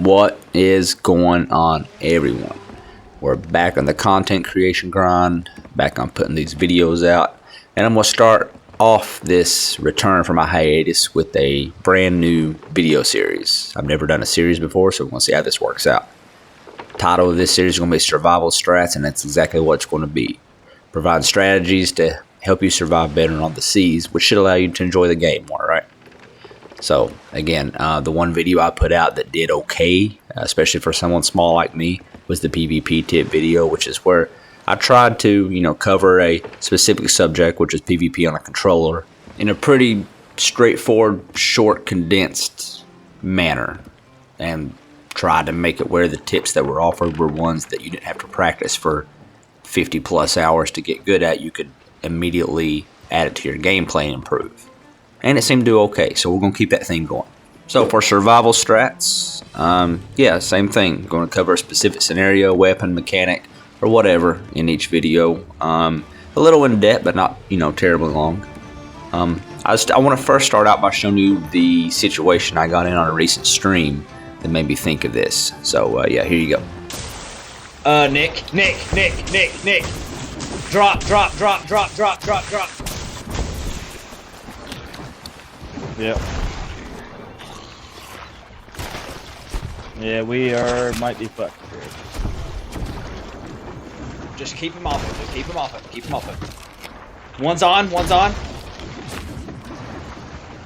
What is going on, everyone? We're back on the content creation grind, back on putting these videos out, and I'm going to start off this return from my hiatus with a brand new video series. I've never done a series before, so we're going to see how this works out. The title of this series is going to be Survival Strats, and that's exactly what it's going to be. Provide strategies to help you survive better on the seas, which should allow you to enjoy the game more, right? So, again, the one video I put out that did okay, especially for someone small like me, was the PvP tip video, which is where I tried to, cover a specific subject, which is PvP on a controller, in a pretty straightforward, short, condensed manner, and tried to make it where the tips that were offered were ones that you didn't have to practice for 50 plus hours to get good at. You could immediately add it to your gameplay and improve. And it seemed to do okay, so we're going to keep that theme going. So for survival strats, same thing. Going to cover a specific scenario, weapon, mechanic, or whatever in each video. A little in depth, but not terribly long. I want to first start out by showing you the situation I got in on a recent stream that made me think of this. So here you go. Nick. Drop. Yep. Yeah, might be fucked here. Just keep him off of it. Keep him off of it. One's on.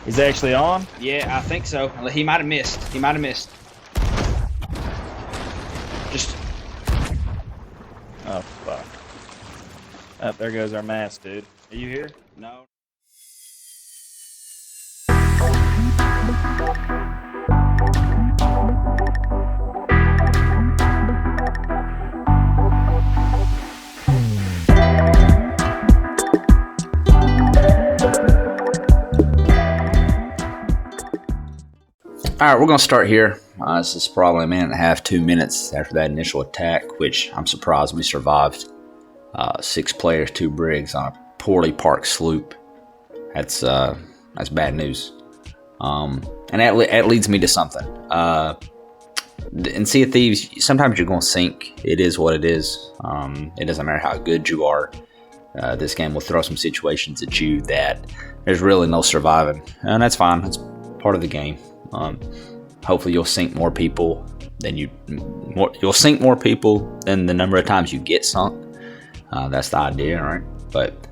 He's actually on? Yeah, I think so. He might have missed. Just. Oh, fuck. Oh, there goes our mask, dude. Are you here? No. Alright, we're going to start here. This is probably a minute and a half, 2 minutes after that initial attack, which I'm surprised we survived. 6 players, 2 brigs on a poorly parked sloop. That's bad news. And that leads me to something. In Sea of Thieves, sometimes you're going to sink. It is what it is. It doesn't matter how good you are. This game will throw some situations at you that there's really no surviving. And that's fine. It's part of the game. Hopefully you'll sink more people than you'll sink more people than the number of times you get sunk. That's the idea, right? But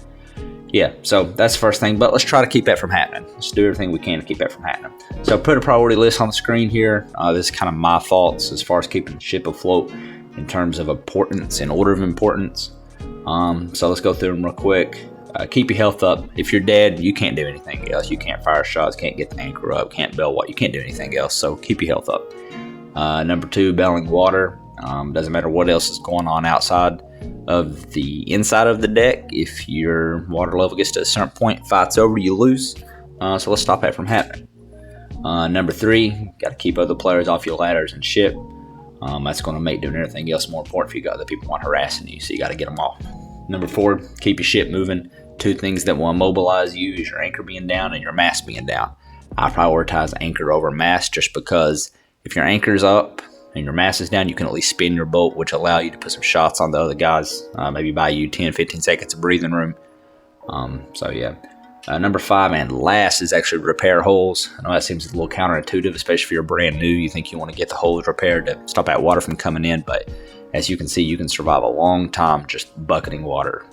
yeah, so that's the first thing. But let's try to keep that from happening. Let's do everything we can to keep that from happening. So put a priority list on the screen here. This is kind of my thoughts as far as keeping the ship afloat in terms of importance and order of importance. So let's go through them real quick. Keep your health up. If you're dead, you can't do anything else. You can't fire shots, can't get the anchor up, can't bail what. You can't do anything else. So keep your health up. Number 2, bailing water. Doesn't matter what else is going on outside of the inside of the deck. If your water level gets to a certain point, fight's over, you lose. So let's stop that from happening. Number 3, got to keep other players off your ladders and ship. That's going to make doing everything else more important if you got other people harassing you. So you got to get them off. Number 4, keep your ship moving. 2 things that will immobilize you is your anchor being down and your mast being down. I prioritize anchor over mast just because if your anchor's up and your mast is down, you can at least spin your boat, which allow you to put some shots on the other guys, maybe buy you 10-15 seconds of breathing room. Number 5 and last is actually repair holes. I know that seems a little counterintuitive, especially if you're brand new. You think you want to get the holes repaired to stop that water from coming in, but as you can see, you can survive a long time just bucketing water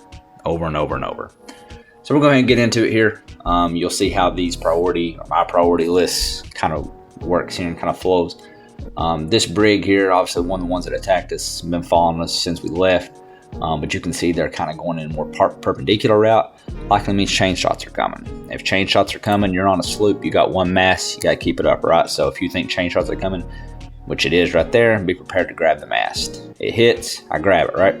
over and over and over. So we're going to get into it here. You'll see how my priority list kind of works here and kind of flows. This brig here, obviously one of the ones that attacked us, has been following us since we left. But you can see they're kind of going in a more perpendicular route. Likely means chain shots are coming. If chain shots are coming, you're on a sloop, you got one mast, you got to keep it up, right? So if you think chain shots are coming, which it is right there, be prepared to grab the mast. It hits, I grab it, right?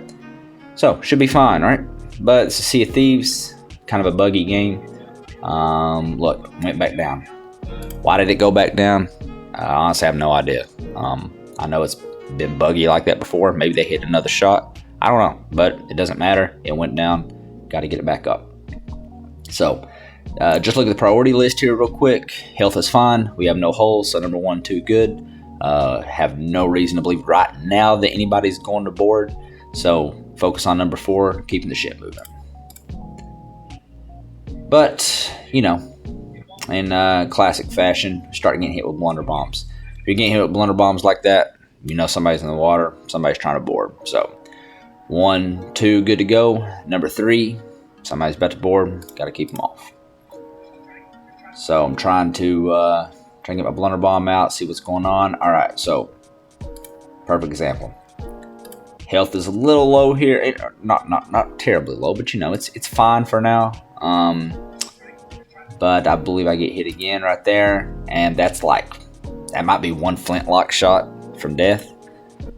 So should be fine, right? But it's a Sea of Thieves, kind of a buggy game. Look, went back down. Why did it go back down? I honestly have no idea. I know it's been buggy like that before. Maybe they hit another shot. I don't know, but it doesn't matter. It went down. Got to get it back up. So just look at the priority list here real quick. Health is fine. We have no holes, so number 1, 2, good. Have no reason to believe right now that anybody's going to board. So focus on number 4, keeping the ship moving. But, you know, in classic fashion, start getting hit with blunder bombs. If you're getting hit with blunder bombs like that, you know somebody's in the water, somebody's trying to board. So 1, 2, good to go. Number 3, somebody's about to board, got to keep them off. So I'm trying to get my blunder bomb out, see what's going on. All right, so perfect example. Health is a little low here, not terribly low, but you know it's fine for now. But I believe I get hit again right there, and that might be 1 flintlock shot from death.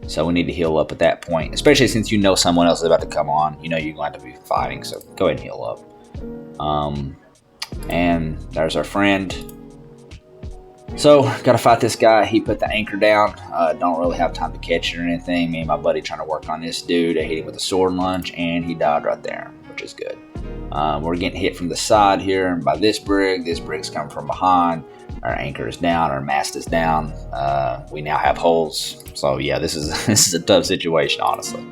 So we need to heal up at that point, especially since you know someone else is about to come on. You know you're going to have to be fighting, so go ahead and heal up. And there's our friend. So, gotta fight this guy. He put the anchor down. Don't really have time to catch it or anything. Me and my buddy trying to work on this dude. I hit him with a sword lunge, and he died right there, which is good. We're getting hit from the side here by this brig. This brig's coming from behind. Our anchor is down. Our mast is down. We now have holes. So, yeah, this is a tough situation, honestly.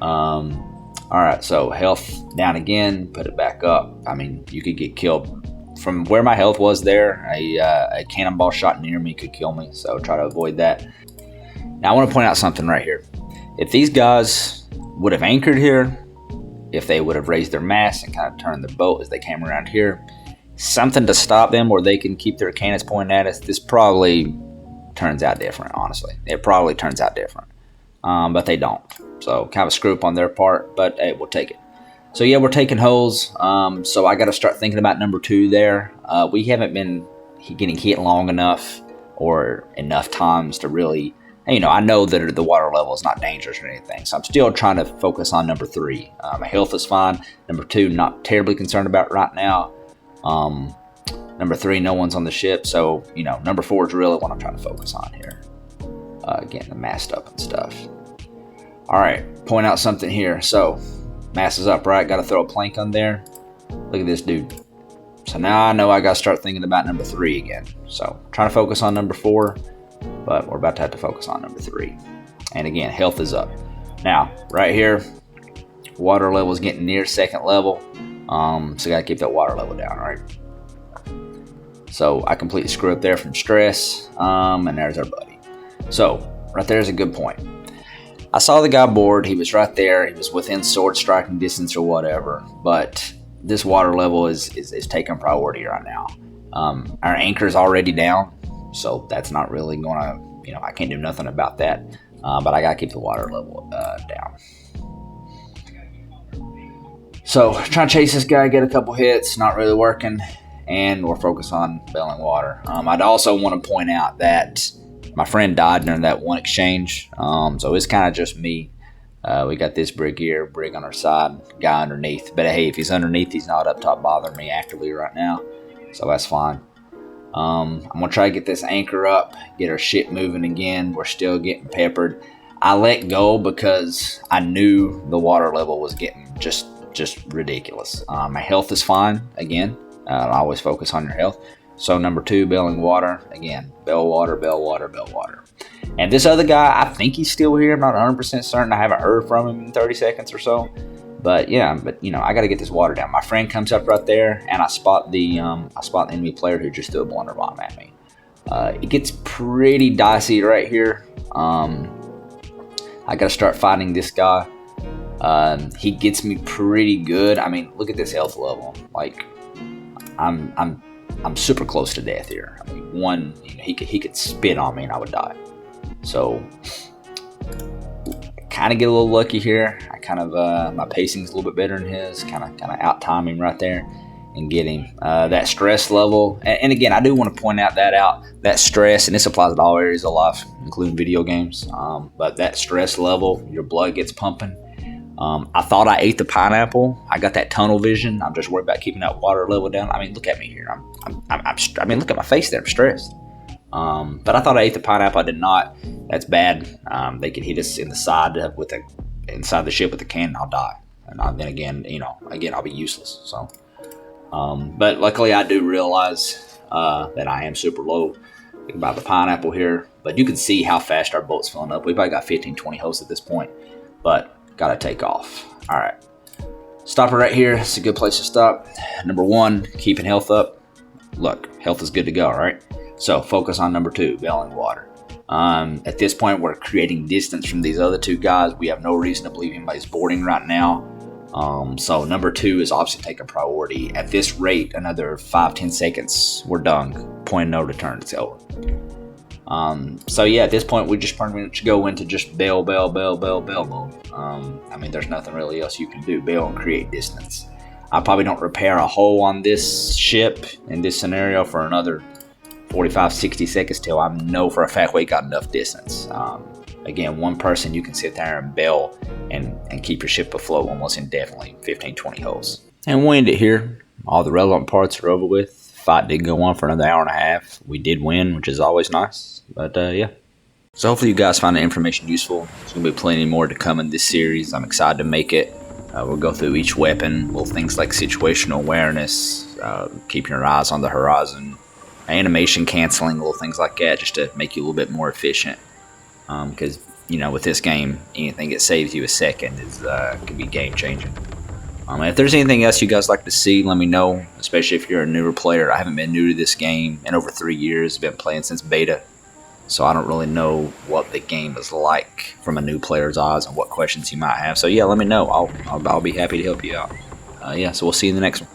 All right, so health down again. Put it back up. I mean, you could get killed. From where my health was there, a cannonball shot near me could kill me, so try to avoid that. Now I want to point out something right here. If these guys would have anchored here, if they would have raised their mast and kind of turned their boat as they came around here, something to stop them where they can keep their cannons pointing at us, this probably turns out different, honestly. It probably turns out different, but they don't. So kind of a screw up on their part, but hey, we'll take it. So yeah, we're taking holes. So I got to start thinking about number 2 there. We haven't been getting hit long enough or enough times to really, you know, I know that the water level is not dangerous or anything. So I'm still trying to focus on number 3. My health is fine. Number 2, not terribly concerned about right now. Number 3, no one's on the ship. So, you know, number 4 is really what I'm trying to focus on here. Getting the mast up and stuff. All right, point out something here. So, mast is up, right? Got to throw a plank on there. Look at this dude. So now I know I got to start thinking about number 3 again. So trying to focus on number 4, but we're about to have to focus on number 3. And again, health is up. Now, right here, water level is getting near 2nd level. So got to keep that water level down, right? So I completely screw up there from stress. And there's our buddy. So right there is a good point. I saw the guy board. He was right there. He was within sword striking distance or whatever. But this water level is taking priority right now. Our anchor is already down, so that's not really going to, you know, I can't do nothing about that. But I got to keep the water level down. So trying to chase this guy, get a couple hits, not really working. And we're focused on bailing water. I'd also want to point out that my friend died during that one exchange, so it's kind of just me. We got this brig here, brig on our side, guy underneath. But hey, if he's underneath, he's not up top bothering me actively right now, so that's fine. I'm going to try to get this anchor up, get our ship moving again. We're still getting peppered. I let go because I knew the water level was getting just ridiculous. My health is fine, again. I always focus on your health. So number 2, bailing water. Again, bail water, bail water, bail water. And this other guy, I think he's still here. I'm not 100% certain. I haven't heard from him in 30 seconds or so. But yeah, you know, I got to get this water down. My friend comes up right there, and I spot the enemy player who just threw a blunder bomb at me. It gets pretty dicey right here. I got to start fighting this guy. He gets me pretty good. I mean, look at this health level. Like, I'm super close to death here. I mean, one, you know, he could spit on me and I would die. So, kind of get a little lucky here. I kind of my pacing's a little bit better than his. Kind of out time him right there and get him. That stress level, and again, I do want to point out that stress, and this applies to all areas of life, including video games. But that stress level, your blood gets pumping. I thought I ate the pineapple. I got that tunnel vision. I'm just worried about keeping that water level down. I mean, look at me here. I mean, look at my face there. I'm stressed. But I thought I ate the pineapple. I did not. That's bad. They could hit us in the side inside the ship with a cannon. I'll die. And then again, I'll be useless. So, but luckily I do realize that I am super low. Think about the pineapple here. But you can see how fast our boat's filling up. We've probably got 15, 20 hosts at this point. But gotta take off. Alright. Stop it right here. It's a good place to stop. Number 1, keeping health up. Look, health is good to go, right? So focus on number 2, bailing water. At this point, we're creating distance from these other 2 guys. We have no reason to believe anybody's boarding right now. So number 2 is obviously taking priority. At this rate, another 5-10 seconds, we're done. Point of no return, it's over. So yeah, at this point, we just pretty much go into just bail mode. I mean, there's nothing really else you can do. Bail and create distance. I probably don't repair a hole on this ship in this scenario for another 45-60 seconds till I know for a fact we got enough distance. Again, one person, you can sit there and bail and keep your ship afloat almost indefinitely, 15-20 holes. And we'll end it here. All the relevant parts are over with. Fight did go on for another hour and a half. We did win, which is always nice. But yeah. So hopefully you guys find the information useful. There's going to be plenty more to come in this series. I'm excited to make it. We'll go through each weapon, little things like situational awareness, keeping your eyes on the horizon, animation canceling, little things like that, just to make you a little bit more efficient. Because, you know, with this game, anything that saves you a second can be game changing. If there's anything else you guys like to see, let me know, especially if you're a newer player. I haven't been new to this game in over 3 years. I've been playing since beta. So I don't really know what the game is like from a new player's eyes and what questions you might have. So yeah, let me know. I'll be happy to help you out. Yeah, so we'll see you in the next one.